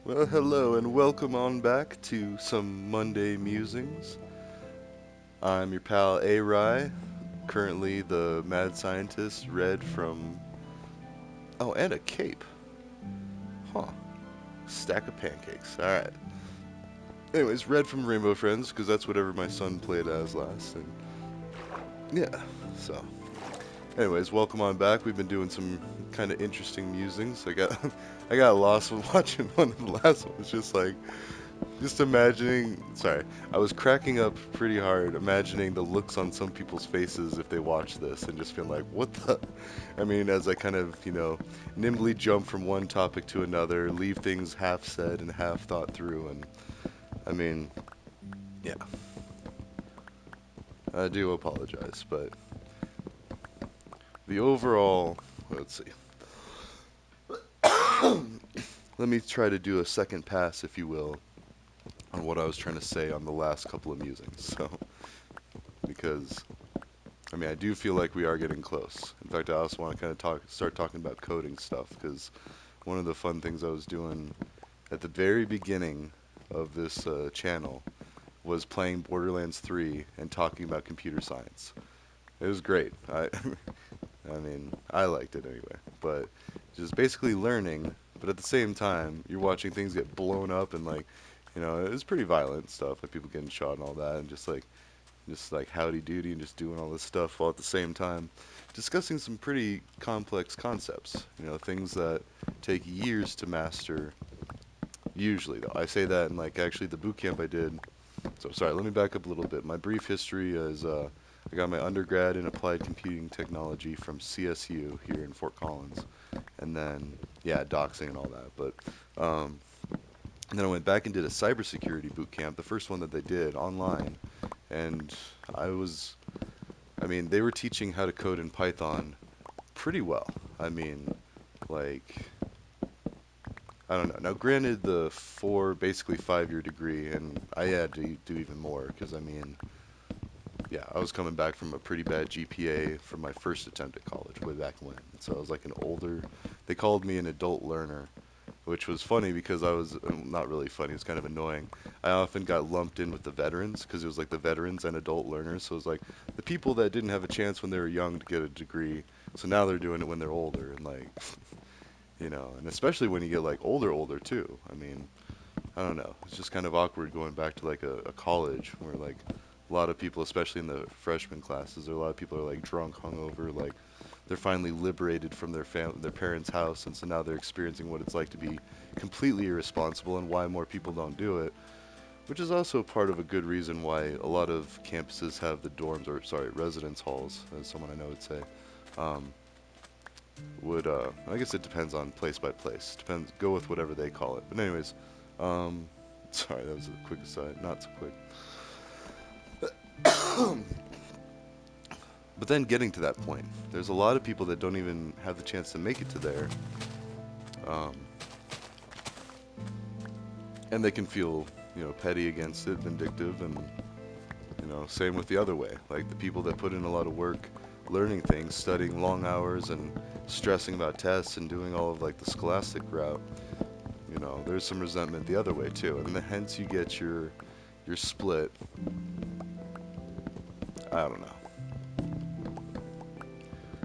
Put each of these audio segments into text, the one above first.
Well, hello and welcome on back to some Monday Musings. I'm your pal A-Rye, currently the mad scientist Red from. Oh, and a cape. Huh. Stack of pancakes. Alright. Anyways, Red from Rainbow Friends, because that's whatever my son played as last. And yeah, so. Anyways, welcome on back. We've been doing some kind of interesting musings. I got lost when watching one of the last ones. Just imagining, sorry, I was cracking up pretty hard imagining the looks on some people's faces if they watch this and just feeling like, what the? I mean, as I kind of, nimbly jump from one topic to another, leave things half said and half thought through. And I mean, yeah, I do apologize, but the overall, let's see. Let me try to do a second pass, if you will, on what I was trying to say on the last couple of musings. So, because I mean, I do feel like we are getting close. In fact, I also want to kind of start talking about coding stuff because one of the fun things I was doing at the very beginning of this channel was playing Borderlands 3 and talking about computer science. It was great. I mean, I liked it anyway. But just basically learning, but at the same time, you're watching things get blown up and it was pretty violent stuff, like people getting shot and all that, and just like howdy doody and just doing all this stuff while at the same time discussing some pretty complex concepts. Things that take years to master. Usually, though, I say that in like actually the boot camp I did. So sorry, let me back up a little bit. My brief history is I got my undergrad in applied computing technology from CSU here in Fort Collins, and then yeah, doxing and all that. But and then I went back and did a cybersecurity boot camp, the first one that they did online, and I was I mean, they were teaching how to code in Python pretty well. I mean, like, I don't know. Now, granted, the basically 5-year degree, and I had to do even more because, I mean, yeah, I was coming back from a pretty bad GPA from my first attempt at college way back when. So I was like an older, they called me an adult learner, which was funny because I was not really funny. It was kind of annoying. I often got lumped in with the veterans because it was like the veterans and adult learners. So it was like the people that didn't have a chance when they were young to get a degree. So now they're doing it when they're older, and and especially when you get like older too. I mean, I don't know. It's just kind of awkward going back to like a college where like a lot of people, especially in the freshman classes, a lot of people are like drunk, hungover, like they're finally liberated from their parents' house, and so now they're experiencing what it's like to be completely irresponsible and why more people don't do it. Which is also part of a good reason why a lot of campuses have the dorms, or sorry, residence halls, as someone I know would say. Um, I guess it depends on place by place. Depends. Go with whatever they call it. But anyways, um, sorry, that was a quick aside. Not so quick. But then getting to that point, there's a lot of people that don't even have the chance to make it to there, um, and they can feel, petty against it, vindictive, and same with the other way. Like the people that put in a lot of work, learning things, studying long hours, and stressing about tests and doing all of like the scholastic route. There's some resentment the other way too, and hence you get your split. I don't know.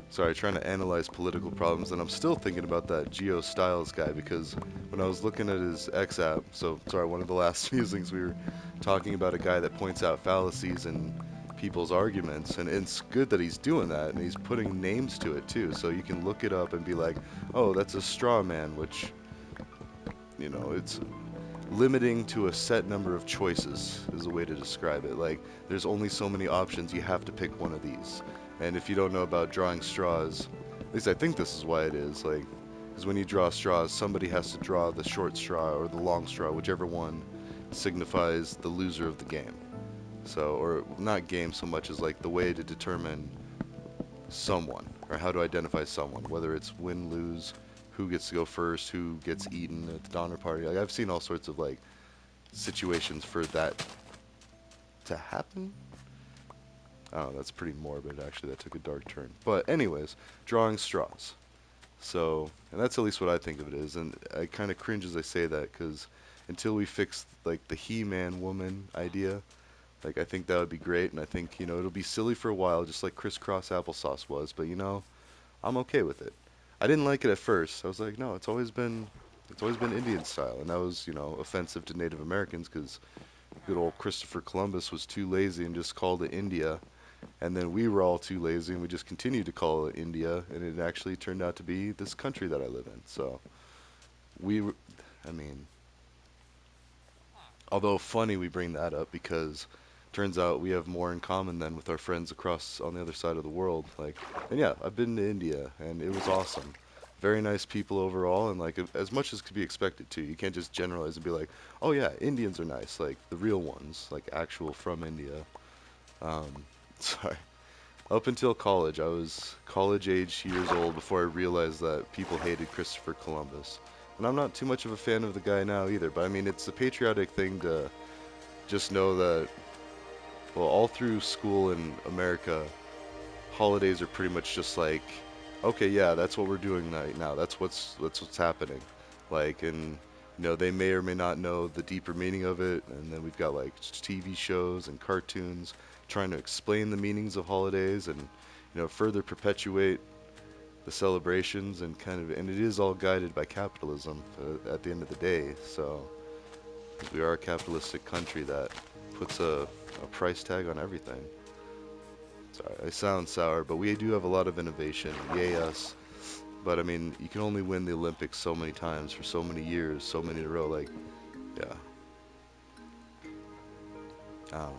Sorry, trying to analyze political problems, and I'm still thinking about that Geo Styles guy because when I was looking at his X app, so sorry, one of the last musings we were talking about a guy that points out fallacies in people's arguments, and it's good that he's doing that, and he's putting names to it too, so you can look it up and be like, oh, that's a straw man, which, it's limiting to a set number of choices is a way to describe it. Like, there's only so many options, you have to pick one of these. And if you don't know about drawing straws, at least I think this is why it is, like, because when you draw straws, somebody has to draw the short straw or the long straw, whichever one signifies the loser of the game. So, or not game so much as like the way to determine someone, or how to identify someone, whether it's win, lose, who gets to go first, who gets eaten at the Donner Party. Like, I've seen all sorts of like situations for that to happen. Oh, that's pretty morbid, actually. That took a dark turn. But anyways, drawing straws. So, and that's at least what I think of it is. And I kind of cringe as I say that because until we fix like the He-Man woman idea, like I think that would be great. And I think it'll be silly for a while, just like crisscross applesauce was. But I'm okay with it. I didn't like it at first. I was like, no, it's always been Indian style, and that was offensive to Native Americans because good old Christopher Columbus was too lazy and just called it India. And then we were all too lazy and we just continued to call it India, and it actually turned out to be this country that I live in. So we, I mean, although funny we bring that up because turns out we have more in common than with our friends across on the other side of the world. Like, and yeah, I've been to India and it was awesome. Very nice people overall, and like as much as could be expected too. You can't just generalize and be like, oh yeah, Indians are nice, like the real ones, like actual from India. Um, sorry. Up until college, I was college age years old before I realized that people hated Christopher Columbus. And I'm not too much of a fan of the guy now either, but I mean, it's a patriotic thing to just know that, well, all through school in America, holidays are pretty much just like, okay, yeah, that's what we're doing right now. That's what's happening. Like, and they may or may not know the deeper meaning of it. And then we've got like TV shows and cartoons trying to explain the meanings of holidays and further perpetuate the celebrations and and it is all guided by capitalism at the end of the day. So 'cause we are a capitalistic country that puts a price tag on everything. Sorry, I sound sour, but we do have a lot of innovation. Yay us. But I mean, you can only win the Olympics so many times for so many years, so many in a row. Like, yeah, I don't know.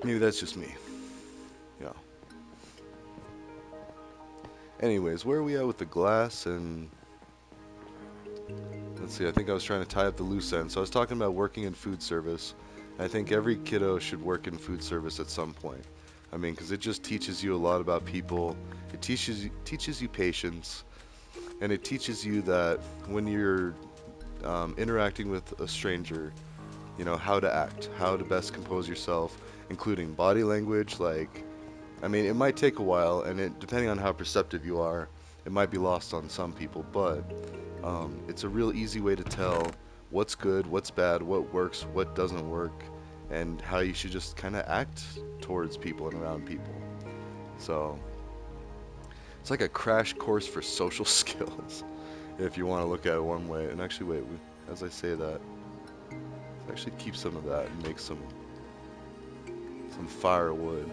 Maybe that's just me. Yeah. Anyways, where are we at with the glass? And let's see. I think I was trying to tie up the loose ends. So I was talking about working in food service. I think every kiddo should work in food service at some point. I mean, because it just teaches you a lot about people. It teaches you patience, and it teaches you that when you're interacting with a stranger, how to act, how to best compose yourself, including body language. Like, I mean, it might take a while, and depending on how perceptive you are, it might be lost on some people, but it's a real easy way to tell what's good, what's bad, what works, what doesn't work, and how you should just kind of act towards people and around people. So it's like a crash course for social skills, if you want to look at it one way. And actually, wait, as I say that, let's actually keep some of that and make some firewood.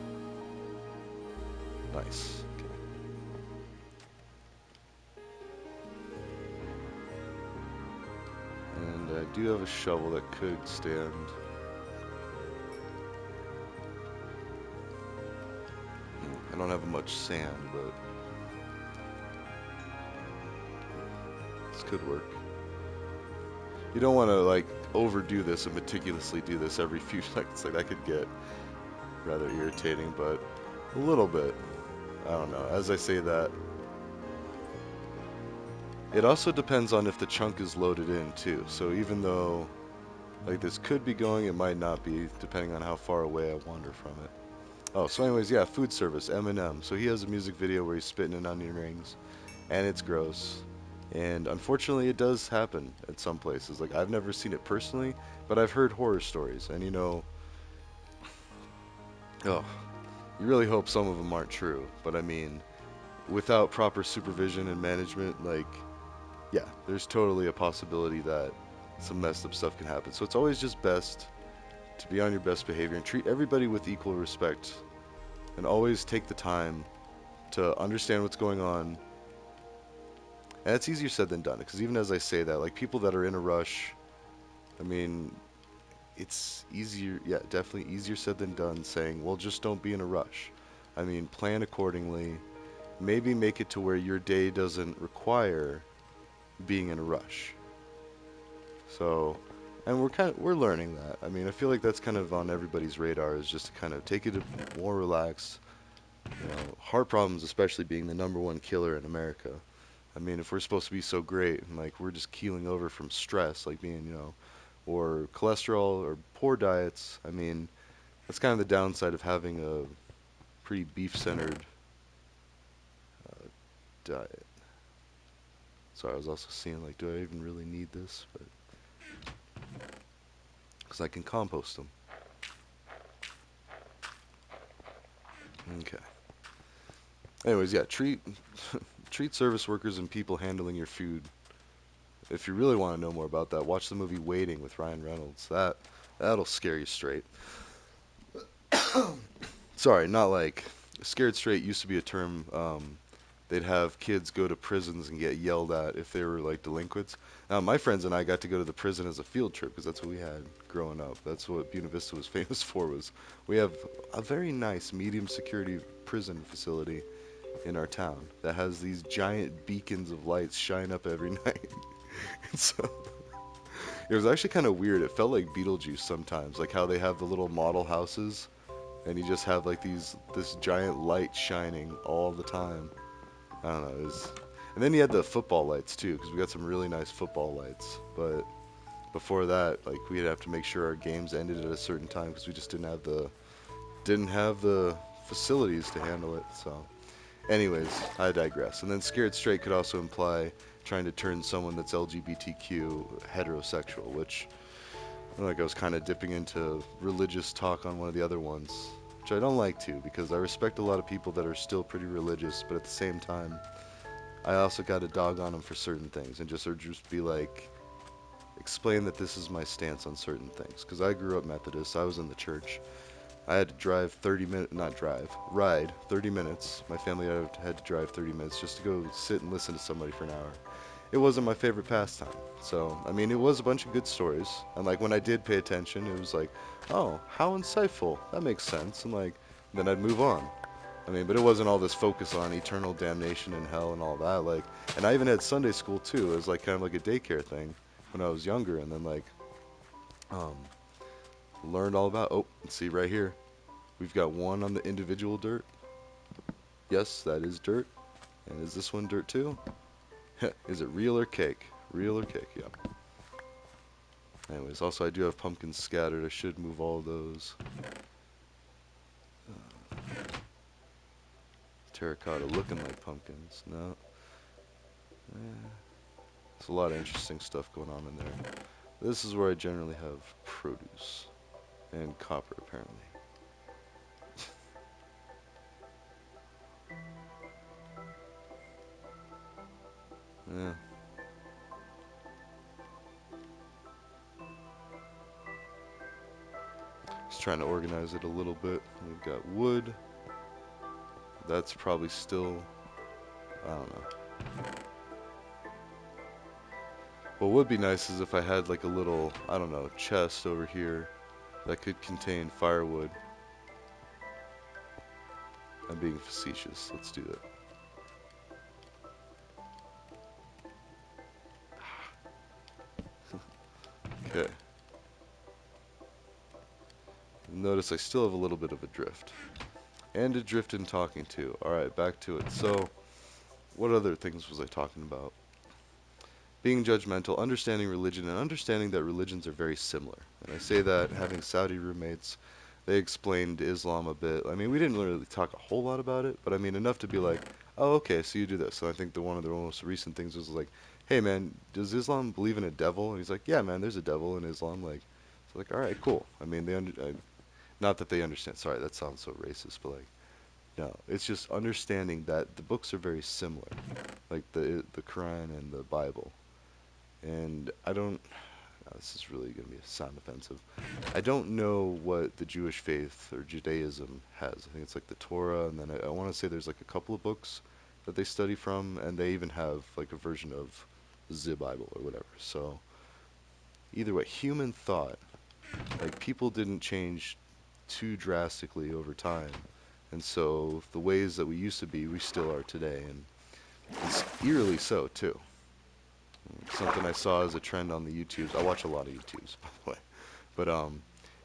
Nice. Okay. And I do have a shovel that could stand. I don't have much sand, but this could work. You don't want to like overdo this and meticulously do this every few seconds. Like that could get rather irritating, but a little bit. I don't know. As I say that, it also depends on if the chunk is loaded in too. So even though like this could be going, it might not be, depending on how far away I wander from it. Oh, so anyways, yeah, food service, Eminem. So he has a music video where he's spitting in onion rings, and it's gross. And unfortunately, it does happen at some places. Like, I've never seen it personally, but I've heard horror stories. And oh, you really hope some of them aren't true. But I mean, without proper supervision and management, like, yeah, there's totally a possibility that some messed up stuff can happen. So it's always just best to be on your best behavior and treat everybody with equal respect. And always take the time to understand what's going on. And it's easier said than done, because even as I say that, like people that are in a rush, I mean, it's easier, yeah, definitely easier said than done saying, well, just don't be in a rush. I mean, plan accordingly. Maybe make it to where your day doesn't require being in a rush. So, and we're learning that. I mean, I feel like that's kind of on everybody's radar is just to kind of take it more relaxed. Heart problems especially being the number one killer in America. I mean, if we're supposed to be so great and like we're just keeling over from stress, like being, or cholesterol or poor diets, I mean, that's kind of the downside of having a pretty beef-centered diet. Sorry, I was also seeing like, do I even really need this? But because I can compost them. Okay. Anyways, yeah, treat service workers and people handling your food. If you really want to know more about that, watch the movie Waiting with Ryan Reynolds. That'll scare you straight. Sorry, not like scared straight used to be a term. They'd have kids go to prisons and get yelled at if they were like delinquents. Now, my friends and I got to go to the prison as a field trip because that's what we had growing up. That's what Buena Vista was famous for. Was we have a very nice medium security prison facility in our town that has these giant beacons of lights shine up every night. And so it was actually kind of weird. It felt like Beetlejuice sometimes, like how they have the little model houses and you just have like this giant light shining all the time. I don't know. And then you had the football lights too, because we got some really nice football lights. But before that, like we'd have to make sure our games ended at a certain time because we just didn't have the facilities to handle it. So, anyways, I digress. And then scared straight could also imply trying to turn someone that's LGBTQ heterosexual, which like I was kind of dipping into religious talk on one of the other ones, which I don't like to because I respect a lot of people that are still pretty religious, but at the same time, I also got a dog on them for certain things and just be like, explain that this is my stance on certain things. Because I grew up Methodist, I was in the church. I had to drive 30 minutes, not drive, ride 30 minutes. My family had to drive 30 minutes just to go sit and listen to somebody for an hour. It wasn't my favorite pastime. So, I mean, it was a bunch of good stories. And like when I did pay attention, it was like, oh, how insightful. That makes sense. And like, then I'd move on. I mean, but it wasn't all this focus on eternal damnation and hell and all that. Like, and I even had Sunday school too. It was like kind of like a daycare thing when I was younger. And then like, um, learned all about. Oh, let's see right here. We've got one on the individual dirt. Yes, that is dirt. And is this one dirt too? Is it real or cake? Real or cake? Yeah. Anyways, also I do have pumpkins scattered. I should move all of those. Terracotta looking like pumpkins. No. Eh, there's a lot of interesting stuff going on in there. This is where I generally have produce. And copper, apparently. Yeah. Just trying to organize it a little bit. We've got wood. That's probably still, I don't know. What would be nice is if I had like a little, I don't know, chest over here that could contain firewood. I'm being facetious. Let's do that. Okay. Notice I still have a little bit of a drift. And a drift in talking to. Alright, back to it. So, what other things was I talking about? Being judgmental, understanding religion, and understanding that religions are very similar. And I say that having Saudi roommates, they explained Islam a bit. I mean, we didn't really talk a whole lot about it, but I mean, enough to be like, oh, okay, so you do this. And I think one of the most recent things was like, hey, man, does Islam believe in a devil? And he's like, yeah, man, there's a devil in Islam. Like, so like, all right, cool. I mean, not that they understand. Sorry, that sounds so racist, but like, no, it's just understanding that the books are very similar, like the Quran and the Bible. And I don't. This is really going to sound offensive. I don't know what the Jewish faith or Judaism has. I think it's like the Torah, and then I want to say there's like a couple of books that they study from, and they even have like a version of the Bible or whatever. So either way, human thought, like people didn't change too drastically over time. And so the ways that we used to be, we still are today, and it's eerily so too. Something I saw as a trend on the YouTubes. I watch a lot of YouTubes, by the way, but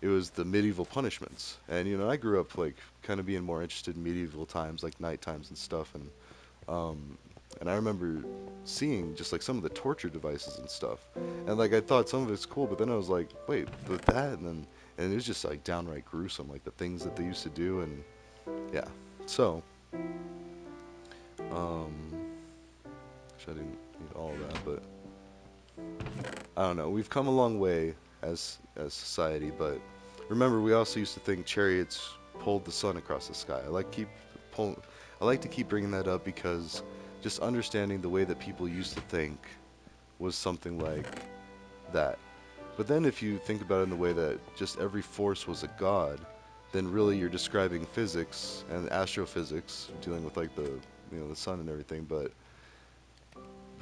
it was the medieval punishments, and I grew up like kind of being more interested in medieval times, like night times and stuff, um, and I remember seeing just like some of the torture devices and stuff, and like I thought some of it's cool, but then I was like, wait, but that, and it was just like downright gruesome, like the things that they used to do, and yeah. So, um, I didn't need all that, but I don't know. We've come a long way as society, but remember, we also used to think chariots pulled the sun across the sky. Pull, I like to keep bringing that up because just understanding the way that people used to think was something like that. But then if you think about it in the way that just every force was a god, then really you're describing physics and astrophysics, dealing with like the sun and everything, but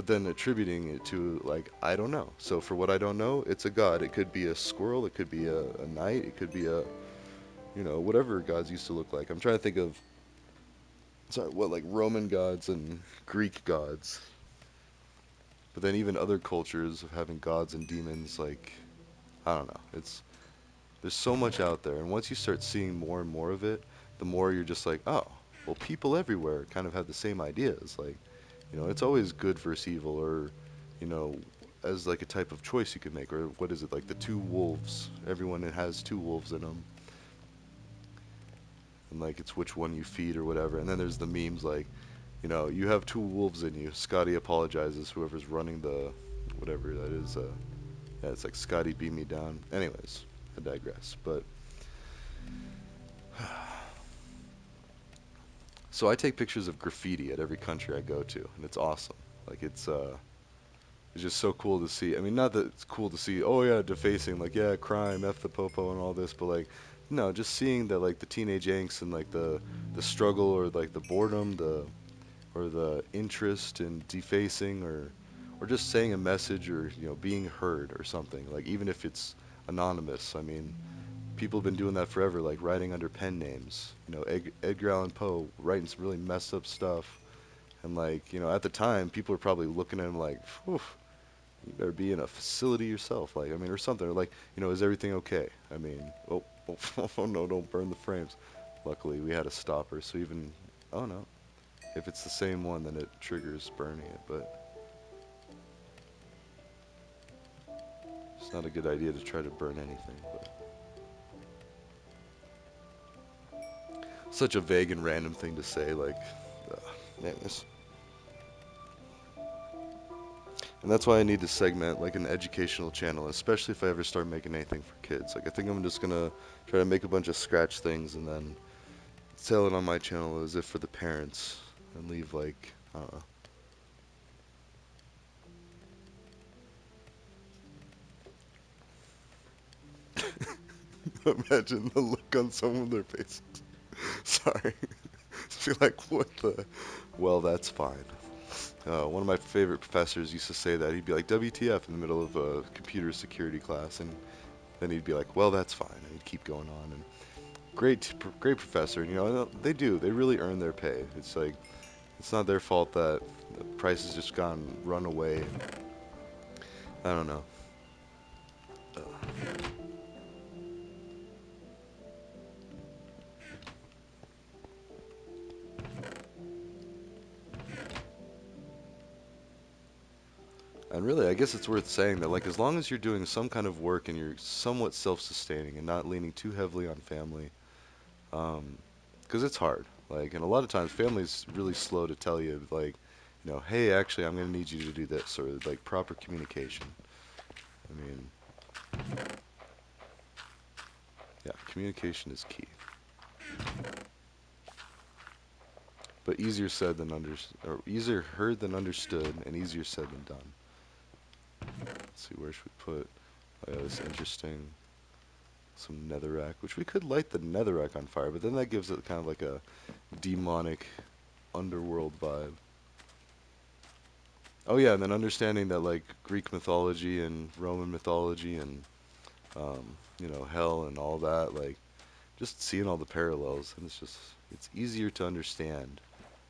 then attributing it to like I don't know. So for what I don't know, it's a god. It could be a squirrel, it could be a knight, it could be a whatever gods used to look like. I'm trying to think of sorry, what like Roman gods and Greek gods. But then even other cultures of having gods and demons, like I don't know. It's there's so much out there, and once you start seeing more and more of it, the more you're just like, oh, well, people everywhere kind of have the same ideas. Like, it's always good versus evil, or, you know, as like a type of choice you can make, or what is it, like the two wolves? Everyone has two wolves in them, and like it's which one you feed or whatever. And then there's the memes like, you have two wolves in you. Scotty apologizes, whoever's running the, whatever that is. Yeah, it's like Scotty beat me down. Anyways, I digress. But so I take pictures of graffiti at every country I go to, and it's awesome. Like it's just so cool to see. I mean, not that it's cool to see. Oh yeah, defacing, like yeah, crime, f the popo, and all this, but like, no, just seeing that like the teenage angst and like the struggle or like the boredom, the interest in defacing or just saying a message or being heard or something. Like even if it's anonymous. I mean, people have been doing that forever, like writing under pen names. Edgar Allan Poe writing some really messed up stuff, and like at the time, people were probably looking at him like, "Phew, you better be in a facility yourself." Like, I mean, or something. Or like, is everything okay? I mean, oh, oh no, don't burn the frames. Luckily, we had a stopper, so even, oh no, if it's the same one, then it triggers burning it. But it's not a good idea to try to burn anything. But such a vague and random thing to say, like, man, this. And that's why I need to segment like an educational channel, especially if I ever start making anything for kids. Like I think I'm just gonna try to make a bunch of scratch things and then sell it on my channel as if for the parents and leave like I don't know. Imagine the look on some of their faces. Sorry. Just be like, what the? Well, that's fine. One of my favorite professors used to say that. He'd be like, WTF in the middle of a computer security class, and then he'd be like, well, that's fine. And he'd keep going on. And great professor. And, they do. They really earn their pay. It's like, it's not their fault that the price has just gone run away. I don't know. And really, I guess it's worth saying that, like, as long as you're doing some kind of work and you're somewhat self-sustaining and not leaning too heavily on family, um, because it's hard. Like, and a lot of times, family's really slow to tell you, like, hey, actually, I'm gonna need you to do this, or like proper communication. I mean, yeah, communication is key, but easier said than or easier heard than understood, and easier said than done. Let's see, where should we put? Oh, yeah, this interesting. Some netherrack, which we could light the netherrack on fire, but then that gives it kind of like a demonic underworld vibe. Oh yeah, and then understanding that like Greek mythology and Roman mythology and hell and all that, like just seeing all the parallels, and it's easier to understand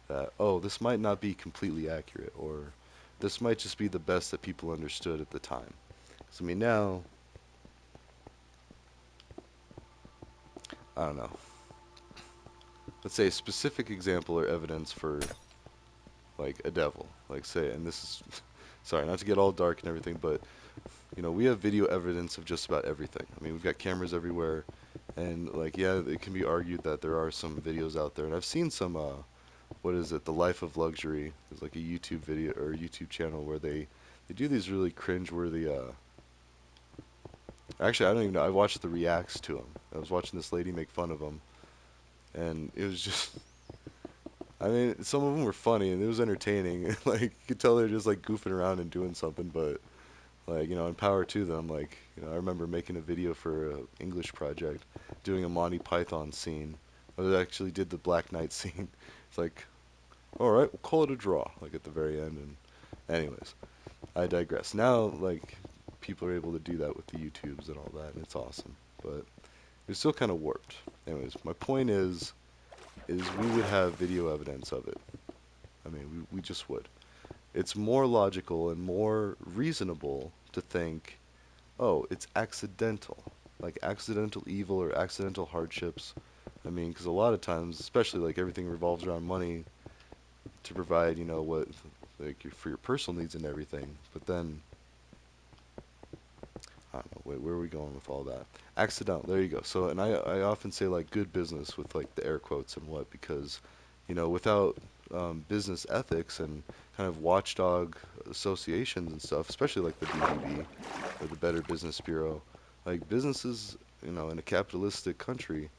that this might not be completely accurate, or this might just be the best that people understood at the time. 'Cause, I mean now, I don't know. Let's say a specific example or evidence for like a devil, like say, and this is sorry, not to get all dark and everything, but we have video evidence of just about everything. I mean, we've got cameras everywhere, And like, yeah, it can be argued that there are some videos out there, and I've seen some. What is it? The Life of Luxury. There's like a YouTube video or YouTube channel where they do these really cringe-worthy. Actually, I don't even know. I watched the reacts to them. I was watching this lady make fun of them, and it was just. I mean, some of them were funny and it was entertaining. Like you could tell they're just like goofing around and doing something, but like, and power to them. Like, I remember making a video for a English project, doing a Monty Python scene. I actually did the Black Knight scene. It's like, all right, we'll call it a draw. Like at the very end. And anyways, I digress. Now, like, people are able to do that with the YouTubes and all that, and it's awesome. But it's still kind of warped. Anyways, my point is we would have video evidence of it. I mean, we just would. It's more logical and more reasonable to think, oh, it's accidental, like accidental evil or accidental hardships. I mean, because a lot of times, especially like everything revolves around money to provide, what, like for your personal needs and everything. But then, I don't know, wait, where are we going with all that? Accidental, there you go. So, and I often say like good business with like the air quotes and what, because, without business ethics and kind of watchdog associations and stuff, especially like the BBB or the Better Business Bureau, like businesses, in a capitalistic country,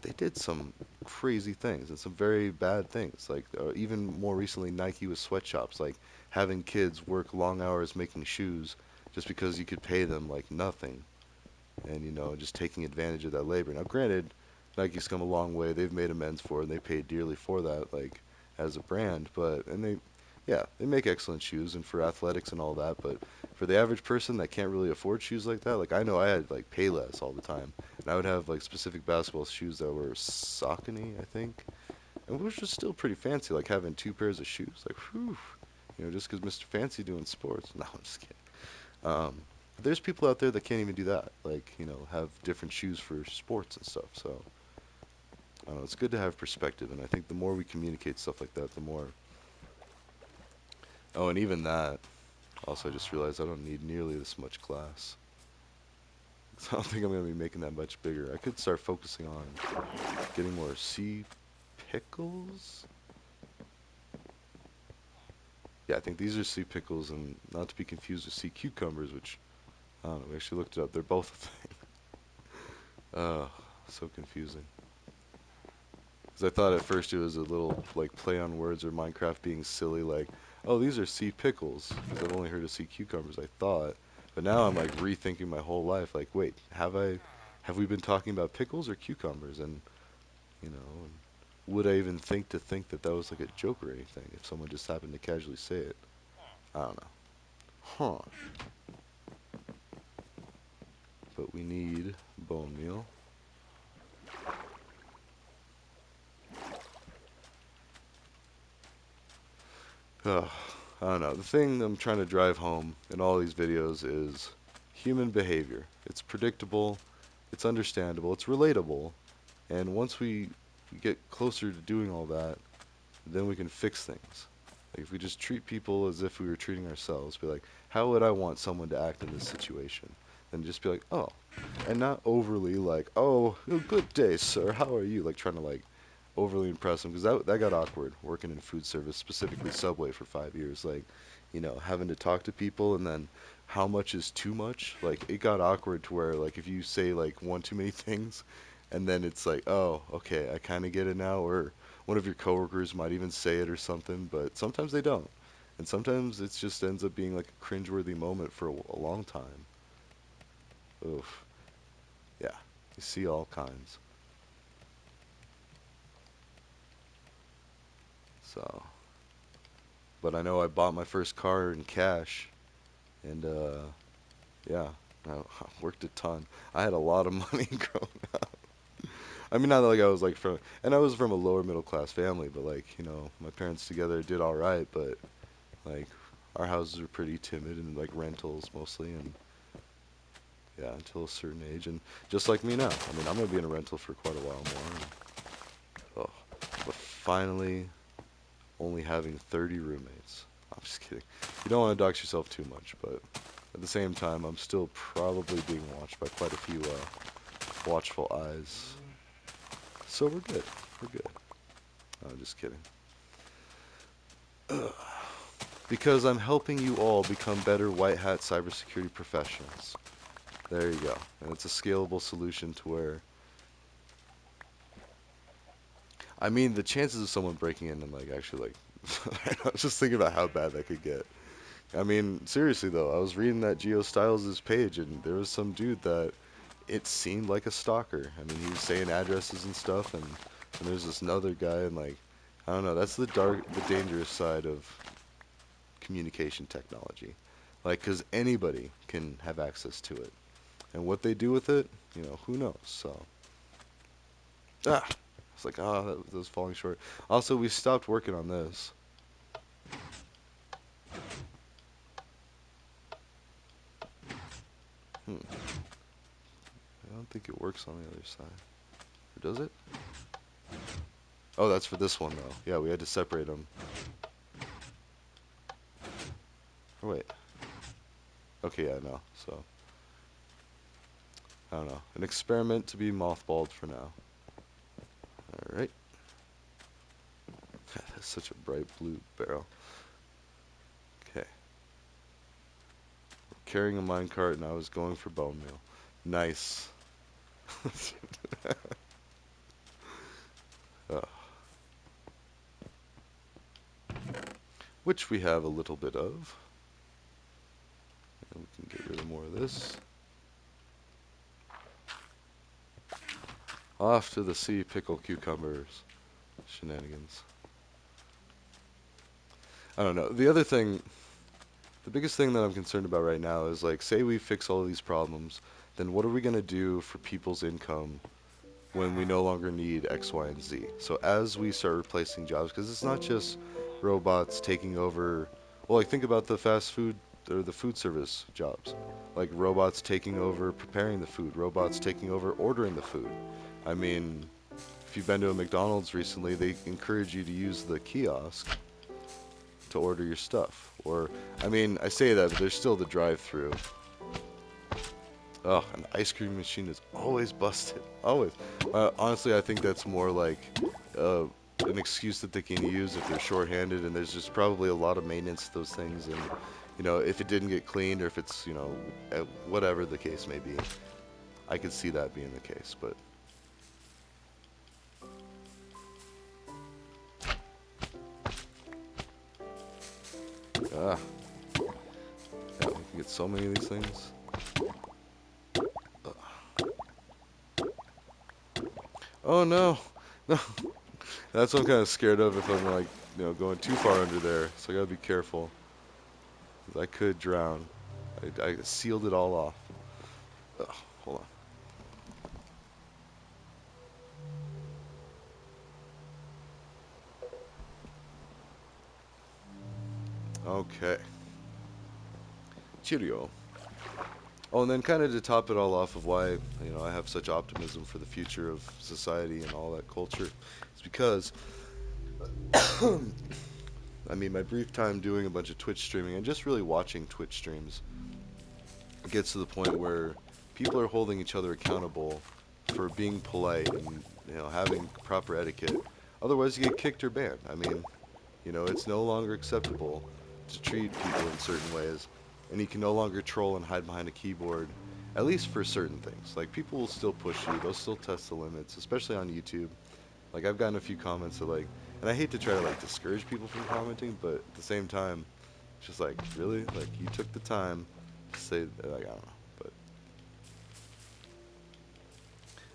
they did some crazy things and some very bad things. Like even more recently, Nike with sweatshops, like having kids work long hours making shoes just because you could pay them like nothing, and just taking advantage of that labor. Now, granted, Nike's come a long way; they've made amends for it, and they paid dearly for that, like as a brand. But and they, yeah, they make excellent shoes, and for athletics and all that. But for the average person that can't really afford shoes like that, like I know I had like Payless all the time, and I would have like specific basketball shoes that were Saucony, I think, and which was still pretty fancy, like having two pairs of shoes, like whew, just because Mr. Fancy doing sports. No, I'm just kidding. Um, there's people out there that can't even do that, like, have different shoes for sports and stuff. So, I don't know, it's good to have perspective, and I think the more we communicate stuff like that, the more. Oh, and even that, also, I just realized I don't need nearly this much glass. I don't think I'm going to be making that much bigger. I could start focusing on getting more sea pickles. Yeah, I think these are sea pickles, and not to be confused with sea cucumbers, which, I don't know, we actually looked it up. They're both a thing. So confusing. Because I thought at first it was a little like play on words or Minecraft being silly, like, oh, these are sea pickles. Because I've only heard of sea cucumbers, I thought. But now I'm like rethinking my whole life. Like, wait, have we been talking about pickles or cucumbers? And would I even think that that was like a joke or anything if someone just happened to casually say it? I don't know. Huh. But we need bone meal. Ugh, I don't know. The thing I'm trying to drive home in all these videos is human behavior. It's predictable, it's understandable, it's relatable, and once we get closer to doing all that, then we can fix things. Like if we just treat people as if we were treating ourselves, be like, how would I want someone to act in this situation? Then just be like, oh, and not overly like, oh, good day, sir. How are you? Like trying to like overly impress them because that got awkward working in food service, specifically Subway for 5 years. Like, having to talk to people and then how much is too much? Like, it got awkward to where like if you say like one too many things, and then it's like, oh, okay, I kind of get it now, or one of your coworkers might even say it or something, but sometimes they don't. And sometimes it just ends up being like a cringeworthy moment for a long time. Oof. Yeah. You see all kinds. So, but I know I bought my first car in cash, and yeah, I worked a ton. I had a lot of money growing up. I mean, not like I was like and I was from a lower middle class family, but like, my parents together did all right, but like, our houses were pretty timid and like rentals mostly, and yeah, until a certain age, and just like me now. I mean, I'm gonna be in a rental for quite a while more. And, oh, but finally, only having 30 roommates. I'm just kidding. You don't want to dox yourself too much, but at the same time, I'm still probably being watched by quite a few watchful eyes. So we're good. We're good. No, I'm just kidding. Ugh. Because I'm helping you all become better white hat cybersecurity professionals. There you go. And it's a scalable solution to where, I mean, the chances of someone breaking in and like actually like, I was just thinking about how bad that could get. I mean, seriously though, I was reading that Geo Styles' page and there was some dude that it seemed like a stalker. I mean, he was saying addresses and stuff, and there's this other guy, and like, I don't know, that's the dangerous side of communication technology. Like, because anybody can have access to it. And what they do with it, who knows? So, it's like, that was falling short. Also, we stopped working on this. Hmm. I don't think it works on the other side. Or does it? Oh, that's for this one, though. Yeah, we had to separate them. Oh, wait. Okay, yeah, no. So, I don't know. An experiment to be mothballed for now. Alright. That's such a bright blue barrel. Okay. Carrying a minecart and I was going for bone meal. Nice. uh, which we have a little bit of. And we can get rid of more of this. Off to the sea, pickle cucumbers. Shenanigans. I don't know. The biggest thing that I'm concerned about right now is like, say we fix all of these problems, then what are we going to do for people's income when we no longer need X, Y, and Z? So as we start replacing jobs, because it's not just robots taking over, well, like think about the fast food or the food service jobs, like robots taking over preparing the food, robots taking over ordering the food. I mean, if you've been to a McDonald's recently, they encourage you to use the kiosk to order your stuff. Or, I mean, I say that, but there's still the drive-through. Oh, an ice cream machine is always busted. Always. Honestly, I think that's more like uh, an excuse that they can use if they're shorthanded, and there's just probably a lot of maintenance to those things. And, if it didn't get cleaned or if it's, whatever the case may be, I could see that being the case. But, ah, yeah, we can get so many of these things. Oh no, no. That's what I'm kind of scared of if I'm like, going too far under there. So I gotta be careful. 'Cause I could drown. I sealed it all off. Ugh, hold on. Okay. Cheerio. Oh, and then kind of to top it all off of why, I have such optimism for the future of society and all that culture. It's because, I mean, my brief time doing a bunch of Twitch streaming and just really watching Twitch streams, it gets to the point where people are holding each other accountable for being polite and having proper etiquette. Otherwise, you get kicked or banned. I mean, it's no longer acceptable to treat people in certain ways, and you can no longer troll and hide behind a keyboard. At least for certain things. Like people will still push you. They'll still test the limits, especially on YouTube. Like I've gotten a few comments that like, and I hate to try to like discourage people from commenting, but at the same time, it's just like, really? Like you took the time to say, like, I don't know. But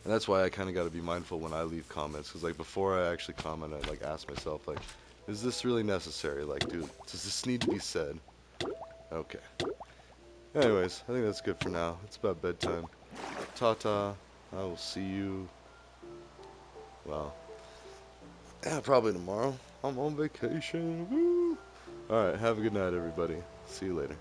and that's why I kind of got to be mindful when I leave comments, because like before I actually comment, I like ask myself like, is this really necessary? Like, dude, does this need to be said? Okay. Anyways, I think that's good for now. It's about bedtime. Ta-ta. I will see you, well, yeah, probably tomorrow. I'm on vacation. Woo! Alright, have a good night, everybody. See you later.